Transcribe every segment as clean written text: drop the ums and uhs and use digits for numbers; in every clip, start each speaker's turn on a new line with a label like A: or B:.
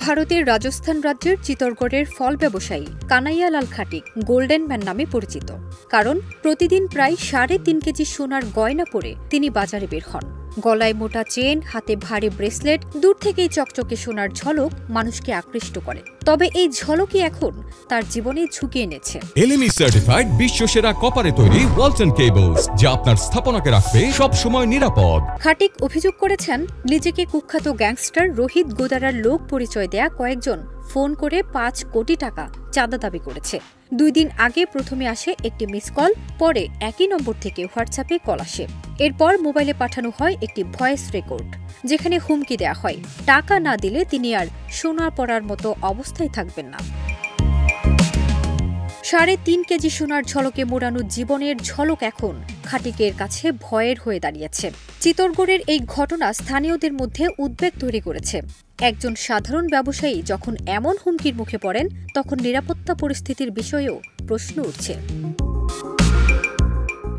A: ভারতের রাজস্থান রাজ্যের চিতোরগড়ের ফল ব্যবসায়ী কানাইয়া লাল খাটিক গোল্ডেন ম্যান নামে পরিচিত। কারণ প্রতিদিন প্রায় ৩.৫ কেজি সোনার গয়না পরে তিনি বাজারে বের হন। গলায় মোটা চেন, হাতে ভারী ব্রেসলেট, দূর থেকেই চকচকে সোনার ঝলক মানুষকে আকৃষ্ট করে। তবে এই ঝলকই এখন তার জীবনে ঝুঁকি এনেছে।
B: এলএমই সার্টিফাইড বিশ্বসেরা কপারে তৈরি ওয়ালটন কেবলস, যা আপনার স্থাপনাকে রাখবে সব সময় নিরাপদ।
A: খাটিক অভিযোগ করেছেন, নিজেকে কুখ্যাত গ্যাংস্টার রোহিত গোদারার লোক পরিচয় দেয়া কয়েকজন ফোন করে ৫ কোটি টাকা চাঁদা দাবি করেছে। ২ দিন আগে প্রথমে আসে একটি মিস কল, পরে একই নম্বর থেকে হোয়াটসঅ্যাপে কল আসে। এরপর মোবাইলে পাঠানো হয় একটি ভয়েস রেকর্ড, যেখানে হুমকি দেয়া হয় টাকা না দিলে তিনি আর সোনা পরার মতো অবস্থায় থাকবেন না। ৩.৫ কেজি সোনার ঝলকে মোড়ানো জীবনের ঝলক এখন খাটিকের কাছে ভয়ের হয়ে দাঁড়িয়েছে। চিতোরগড়ের এই ঘটনা স্থানীয়দের মধ্যে উদ্বেগ তৈরি করেছে। একজন সাধারণ ব্যবসায়ী যখন এমন হুমকির মুখে পড়েন, তখন নিরাপত্তা পরিস্থিতির বিষয়েও প্রশ্ন উঠছে।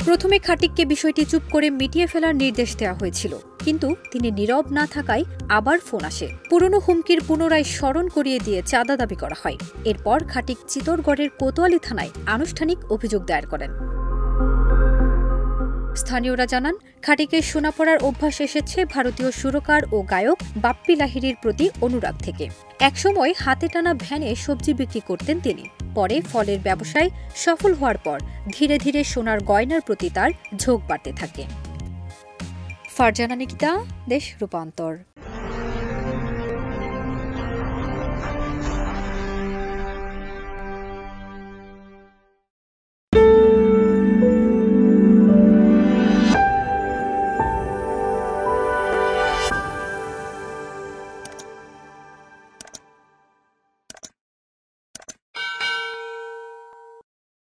A: প্রথমে খাটিককে বিষয়টি চুপ করে মিটিয়ে ফেলার নির্দেশ দেওয়া হয়েছিল, কিন্তু তিনি নীরব না থাকায় আবার ফোন আসে। পুরনো হুমকির পুনরায় স্মরণ করিয়ে দিয়ে চাঁদা দাবি করা হয়। এরপর খাটিক চিতোরগড়ের কোতোয়ালি থানায় আনুষ্ঠানিক অভিযোগ দায়ের করেন। স্থানীয়রা জানান, খাটিকের সোনা পরার অভ্যাস এসেছে ভারতীয় সুরকার ও গায়ক বাপ্পি লাহিড়ীর প্রতি অনুরাগ থেকে। একসময় হাতে টানা ভ্যানে সবজি বিক্রি করতেন তিনি। পরে ফলের ব্যবসায় সফল হওয়ার পর ধীরে ধীরে সোনার গয়নার প্রতি তার ঝোঁক বাড়তে থাকে। ফারজানা নিকিতা, দেশ রূপান্তর।